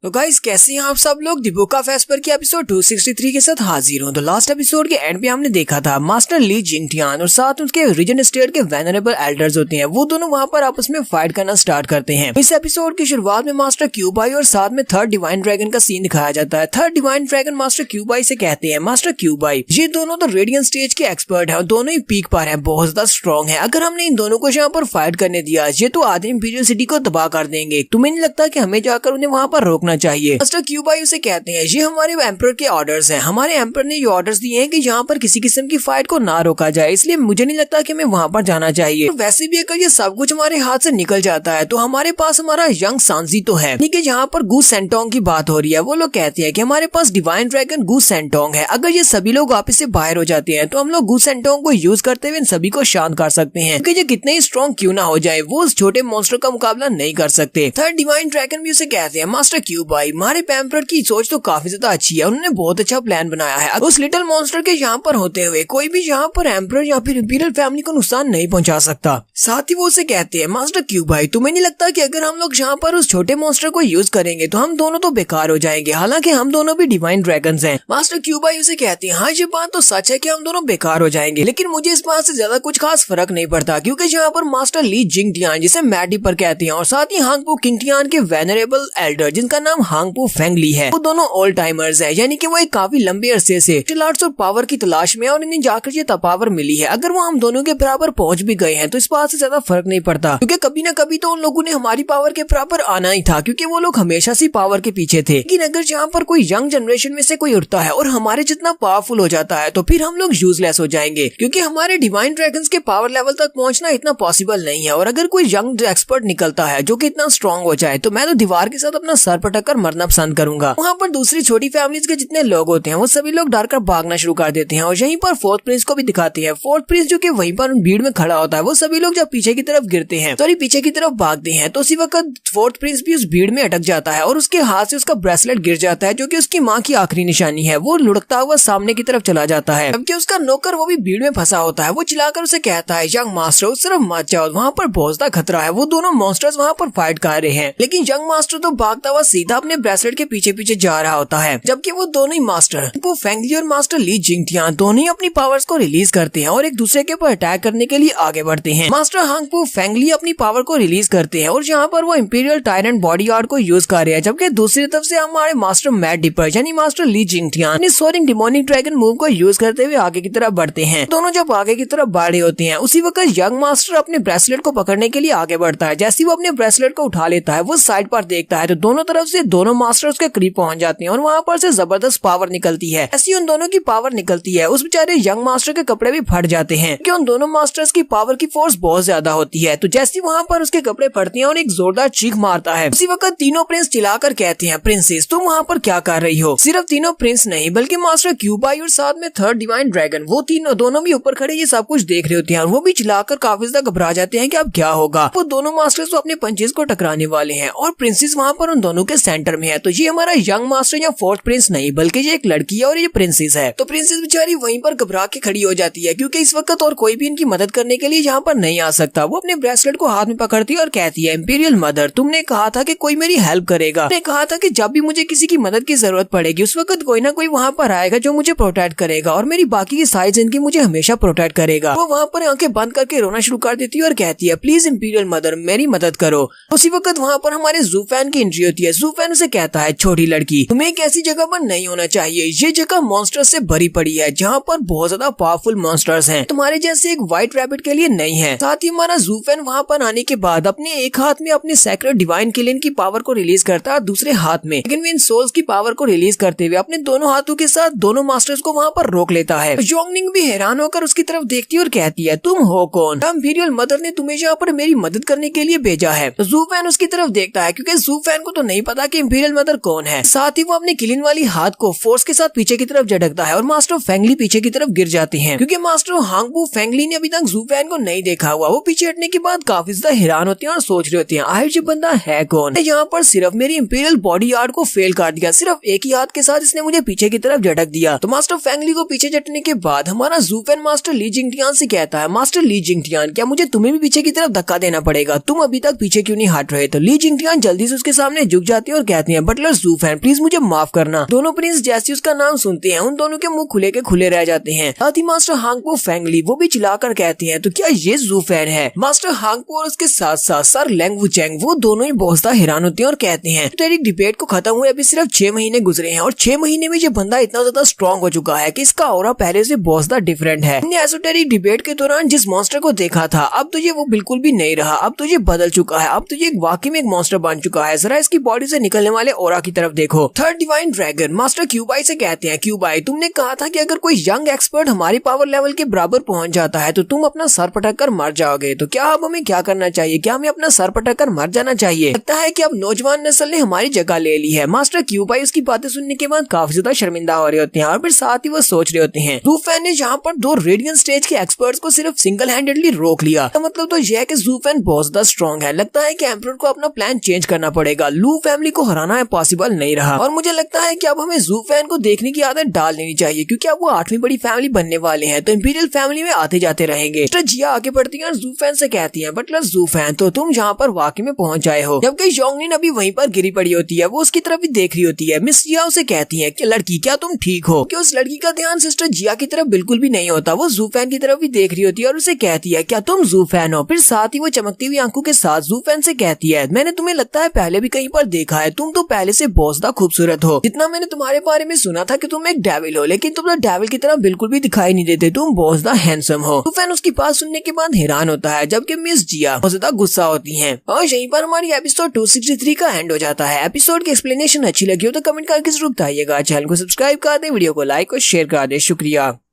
तो गाइस कैसे हैं आप सब लोग। द बुक ऑफ एस्पर की एपिसोड 263 के साथ हाजिर हूं। तो लास्ट एपिसोड के एंड पे हमने देखा था मास्टर ली जिंगटियान और साथ उसके रीजन स्टेट के वेनरेबल एल्डर्स होते हैं, वो दोनों वहां पर आपस में फाइट करना स्टार्ट करते हैं। इस एपिसोड की शुरुआत में मास्टर क्यूबाई और साथ में थर्ड डिवाइन ड्रैगन का सीन दिखाया जाता है। थर्ड डिवाइन ड्रैगन मास्टर क्यूबाई से कहते हैं, मास्टर क्यूबाई ये दोनों तो रेडियंट स्टेज के एक्सपर्ट है और दोनों ही पीक पर है, बहुत ज्यादा स्ट्रॉन्ग है। अगर हमने इन दोनों को यहाँ पर फाइट करने दिया ये तो आधे इंपीरियल सिटी को तबाह कर देंगे। तुम्हें नहीं लगता कि हमें जाकर उन्हें वहाँ पर रोकना चाहिए। मास्टर क्यूबाई उसे कहते हैं, ये हमारे एम्परर के ऑर्डर्स हैं। हमारे एम्परर ने ये ऑर्डर्स दिए हैं कि यहाँ पर किसी किस्म की फाइट को ना रोका जाए, इसलिए मुझे नहीं लगता कि हमें वहाँ पर जाना चाहिए। तो वैसे भी अगर ये सब कुछ हमारे हाथ से निकल जाता है तो हमारे पास हमारा यंग सांजी तो है। ठीक है, यहाँ पर गू सेंटोंग की बात हो रही है। वो लोग कहते हैं कि हमारे पास डिवाइन ड्रैगन गू सेंटोंग है। अगर ये सभी लोग वापस से बाहर हो जाते हैं तो हम लोग गू सेंटोंग को यूज करते हुए इन सभी को शांत कर सकते हैं, क्योंकि ये कितने ही स्ट्रॉन्ग क्यों ना हो जाए वो उस छोटे मॉन्स्टर का मुकाबला नहीं कर सकते। थर्ड डिवाइन ड्रैगन भी उसे कहते हैं, मास्टर क्यूबाई हमारे एम्परर की सोच तो काफी ज्यादा अच्छी है, उन्होंने बहुत अच्छा प्लान बनाया है। उस लिटिल मॉन्स्टर के यहाँ पर होते हुए कोई भी यहाँ पर एम्परर या फिर इंपीरियल फैमिली को नुकसान नहीं पहुंचा सकता। साथ ही वो उसे कहते हैं, मास्टर क्यूबाई तुम्हें नहीं लगता कि अगर हम लोग यहाँ पर उस छोटे मॉन्स्टर को यूज करेंगे तो हम दोनों तो बेकार हो जाएंगे, हालांकि हम दोनों भी डिवाइन ड्रैगन्स हैं। मास्टर क्यूबाई उसे कहते हैं, हाँ ये बात तो सच है कि हम दोनों बेकार हो जाएंगे, लेकिन मुझे इस बात से ज्यादा कुछ खास फर्क नहीं पड़ता, क्योंकि यहाँ पर मास्टर ली जिंगटियान जिसे मैड डिपर कहते हैं और साथ ही हांगपू किंगटियान के वेनरेबल एल्डर जिनका नाम हांगपू फेंगली है, वो दोनों ऑल टाइमर्स है, यानी कि वो एक काफी लंबे अरसे से आर्ट्स और पावर की तलाश में और इन्हें जाकर ये पावर मिली है। अगर वो हम दोनों के बराबर पहुंच भी गए हैं तो इस बात से ज्यादा फर्क नहीं पड़ता, क्योंकि कभी ना कभी तो उन लोगों ने हमारी पावर के बराबर आना ही था, क्योंकि वो लोग हमेशा से पावर के पीछे थे। लेकिन अगर यहाँ पर कोई यंग जनरेशन में से कोई उठता है और हमारे जितना पावरफुल हो जाता है तो फिर हम लोग यूजलेस हो जाएंगे, क्योंकि हमारे डिवाइन ड्रैगन्स के पावर लेवल तक पहुंचना इतना पॉसिबल नहीं है। और अगर कोई यंग एक्सपर्ट निकलता है जो कि इतना स्ट्रॉन्ग हो जाए तो मैं तो दीवार के साथ अपना सर पटक कर मरना पसंद करूंगा। वहाँ पर दूसरी छोटी फैमिलीज के जितने लोग होते हैं वो सभी लोग डर कर भागना शुरू कर देते हैं और यहीं पर फोर्थ प्रिंस को भी दिखाते हैं। फोर्थ प्रिंस जो कि वहीं पर भीड़ में खड़ा होता है, वो सभी लोग जब पीछे की तरफ गिरते हैं पीछे की तरफ भागते हैं तो उसी वक्त फोर्थ प्रिंस भी उस भीड़ में अटक जाता है और उसके हाथ से उसका ब्रेसलेट गिर जाता है जो कि उसकी माँ की आखिरी निशानी है। वो लुढ़कता हुआ सामने की तरफ चला जाता है, जबकि उसका नौकर वो भी भीड़ में फंसा होता है। वो चिल्लाकर उसे कहता है, यंग मास्टर उस तरफ मत जाओ, वहाँ पर बहुत ज्यादा खतरा है। वो दोनों मॉन्स्टर्स वहाँ पर फाइट कर रहे हैं, लेकिन यंग मास्टर तो भागता हुआ सीधा अपने ब्रेसलेट के पीछे पीछे जा रहा होता है, जबकि वो दोनों ही मास्टर वो फेंगली और मास्टर ली जिंगटियान दोनों ही अपनी पावर्स को रिलीज करते हैं और एक दूसरे के ऊपर अटैक करने के लिए आगे बढ़ते हैं। मास्टर हांगपू फेंगली अपनी पावर को रिलीज करते हैं और यहाँ पर वो इंपीरियल टायरेंट बॉडीगार्ड को यूज कर रहे हैं, जबकि दूसरी तरफ से हमारे मास्टर मैड डिपर यानी मास्टर ली जिंगटियान अपने सोरिंग डिमोनिक ड्रैगन मूव को यूज करते हुए आगे की तरफ बढ़ते हैं। दोनों जब आगे की तरफ बढ़ रहे होते हैं उसी वक्त यंग मास्टर अपने ब्रेसलेट को पकड़ने के लिए आगे बढ़ता है। जैसे वो अपने ब्रेसलेट को उठा लेता है वो साइड पर देखता है तो दोनों तरफ से दोनों मास्टर्स के करीब पहुंच जाते हैं और वहाँ पर से जबरदस्त पावर निकलती है। ऐसी उन दोनों की पावर निकलती है उस बेचारे यंग मास्टर के कपड़े भी फट जाते हैं, क्योंकि उन दोनों मास्टर्स की पावर की फोर्स बहुत ज्यादा होती है। तो जैसे वहाँ पर उसके कपड़े फटते हैं और एक जोरदार चीख मारता है, उसी वक्त तीनों प्रिंस चिल्लाकर कहते हैं, प्रिंसेस तुम वहाँ पर क्या कर रही हो। सिर्फ तीनों प्रिंस नहीं बल्कि मास्टर क्यूबाई और साथ में थर्ड डिवाइन ड्रैगन वो तीनों दोनों भी ऊपर खड़े ये सब कुछ देख रहे होते हैं और वो भी चिल्लाकर काफी ज्यादा घबरा जाते हैं कि अब क्या होगा। वो दोनों मास्टर्स तो अपने पंचेस को टकराने वाले हैं और प्रिंसेस वहाँ पर उन दोनों के सेंटर में है। तो ये हमारा यंग मास्टर या फोर्थ प्रिंस नहीं बल्कि ये एक लड़की है और ये प्रिंसेस है। तो प्रिंसेस बेचारी वहीं पर घबरा के खड़ी हो जाती है, क्योंकि इस वक्त और कोई भी इनकी मदद करने के लिए यहाँ पर नहीं आ सकता। वो अपने ब्रेसलेट को हाथ में पकड़ती है और कहती है, इंपीरियल मदर तुमने कहा था कि कोई मेरी हेल्प करेगा, तुमने कहा था कि जब भी मुझे किसी की मदद की जरूरत पड़ेगी उस वक्त कोई ना कोई वहाँ पर आएगा जो मुझे प्रोटेक्ट करेगा और मेरी बाकी की सारी जिंदगी मुझे हमेशा प्रोटेक्ट करेगा। वो वहाँ पर आंखें बंद करके रोना शुरू कर देती है और कहती है, प्लीज इंपीरियल मदर मेरी मदद करो। उसी वक्त वहाँ पर हमारे ज़ूफैन की एंट्री होती है। ज़ूफैन उसे कहता है, छोटी लड़की तुम्हें एक ऐसी जगह पर नहीं होना चाहिए, ये जगह मॉन्स्टर्स से भरी पड़ी है जहाँ पर बहुत ज्यादा पावरफुल मॉन्स्टर्स हैं, तुम्हारे जैसे एक व्हाइट रैबिट के लिए नहीं है। साथ ही हमारा ज़ूफैन वहाँ पर आने के बाद अपने एक हाथ में अपने सेक्रेट डिवाइन किलिन की पावर को रिलीज करता है, दूसरे हाथ में लेकिन इन सोल्स की पावर को रिलीज करते हुए अपने दोनों हाथों के साथ दोनों मास्टर्स को वहाँ पर रोक लेता है। योंगनिंग भी हैरान होकर उसकी तरफ देखती है और कहती है, तुम हो कौन? इंपीरियल मदर ने तुम्हें यहाँ पर मेरी मदद करने के लिए भेजा है। तो ज़ूफैन उसकी तरफ देखता है, क्योंकि ज़ूफैन को तो नहीं पता कि इंपीरियल मदर कौन है। साथ ही वो अपने किलिन वाली हाथ को फोर्स के साथ पीछे की तरफ झटकता है और मास्टर फेंगली पीछे की तरफ गिर जाते हैं, क्योंकि मास्टर हांगपू फेंगली ने अभी तक ज़ूफैन को नहीं देखा हुआ। वो पीछे हटने के बाद काफी ज्यादा हैरान होते हैं और सोच रहे होते हैं, आखिर ये बंदा है कौन? यहाँ पर सिर्फ मेरी इंपीरियल बॉडी आर्ट को फेल कर दिया, सिर्फ एक ही हाथ के साथ इसने मुझे पीछे की तरफ झटक दिया। तो मास्टर फेंगली को पीछे झटकने के बाद हमारा ज़ूफैन मास्टर ली जिंगटियान से कहता है, मास्टर ली जिंगटियान क्या मुझे तुम्हें भी पीछे की तरफ धक्का देना पड़ेगा? तुम अभी तक पीछे क्यों नहीं हट रहे? तो ली जिंगटियान जल्दी से उसके सामने झुक जाती आती है और कहती है बटलर ज़ूफैन प्लीज मुझे माफ करना। दोनों प्रिंस जैसे उसका नाम सुनते हैं उन दोनों के मुंह खुले के खुले रह जाते हैं। साथ ही मास्टर हांगपो फैंगली वो भी चिल्लाकर कहती है तो क्या ये ज़ूफैन है। मास्टर हांगपो और उसके साथ साथ सर लेंग वुचेंग वो दोनों ही बहुत हैरान होते हैं और कहते हैं एसोटेरिक डिबेट को खत्म हुए अभी सिर्फ 6 महीने गुजरे हैं और 6 महीने में ये बंदा इतना ज्यादा स्ट्रॉन्ग हो चुका है कि इसका ऑरा पहले से बहुत ज्यादा डिफरेंट है। हमने एसोटेरिक डिबेट के दौरान जिस मॉन्स्टर को देखा था अब तो ये वो बिल्कुल भी नहीं रहा, अब तो ये बदल चुका है, अब तो ये वाकई में एक मॉन्स्टर बन चुका है। जरा इसकी बॉडी से निकलने वाले ऑरा की तरफ देखो। थर्ड डिवाइन ड्रैगन मास्टर क्यूबाई से कहते हैं क्यूबाई तुमने कहा था कि अगर कोई यंग एक्सपर्ट हमारी पावर लेवल के बराबर पहुंच जाता है तो तुम अपना सर पटक कर मर जाओगे, तो क्या अब हमें क्या करना चाहिए, क्या हमें अपना सर पटक कर मर जाना चाहिए। लगता है कि अब नौजवान नस्ल ने हमारी जगह ले ली है। मास्टर क्यूबाई उसकी बातें सुनने के बाद काफी ज्यादा शर्मिंदा हो रहे होते हैं और फिर साथ ही वो सोच रहे होते हैं ज़ूफैन ने यहाँ पर 2 रेडियंट स्टेज के एक्सपर्ट्स को सिर्फ सिंगल हैंडेडली रोक लिया, तो मतलब तो यह है कि ज़ूफैन बहुत ज्यादा स्ट्रॉन्ग है। लगता है कि एम्परर को अपना प्लान चेंज करना पड़ेगा, लू फैमिली को हराना है पॉसिबल नहीं रहा। और मुझे लगता है कि अब हमें ज़ूफैन को देखने की आदत डाल लेनी चाहिए क्योंकि अब वो 8वीं बड़ी फैमिली बनने वाले हैं तो इंपीरियल फैमिली में आते जाते रहेंगे। मिस्टर जिया आगे बढ़ती है और ज़ूफैन से कहती है बटलर ज़ूफैन तो तुम यहाँ पर वाकई में पहुंच जाए हो। जबकि योंगनिन अभी वहीं पर गिरी पड़ी होती है, वो उसकी तरफ भी देख रही होती है। मिस जिया उसे कहती है कि लड़की क्या तुम ठीक हो, कि उस लड़की का ध्यान सिस्टर जिया की तरफ बिल्कुल भी नहीं होता। वो ज़ूफैन की तरफ भी देख रही होती है और उसे कहती है क्या तुम ज़ूफैन हो। फिर साथ ही वो चमकती हुई आंखों के साथ ज़ूफैन से कहती है मैंने तुम्हें लगता है पहले भी कहीं पर देखा है, तुम तो पहले से बहुत ज्यादा खूबसूरत हो। जितना मैंने तुम्हारे बारे में सुना था कि तुम एक डेविल हो, लेकिन तुम तो डेविल की तरह बिल्कुल भी दिखाई नहीं देते, तुम बहुत ज्यादा हैंडसम हो। ज़ूफैन उसकी बात सुनने के बाद हैरान होता है जबकि मिस जिया बहुत ज्यादा गुस्सा होती है। और यहीं पर हमारी एपिसोड 263 का एंड हो जाता है। एपिसोड की एक्सप्लेनेशन अच्छी लगी हो तो कमेंट करके जरूर बताइएगा। चैनल को सब्सक्राइब कर दे, वीडियो को लाइक और शेयर कर दे। शुक्रिया।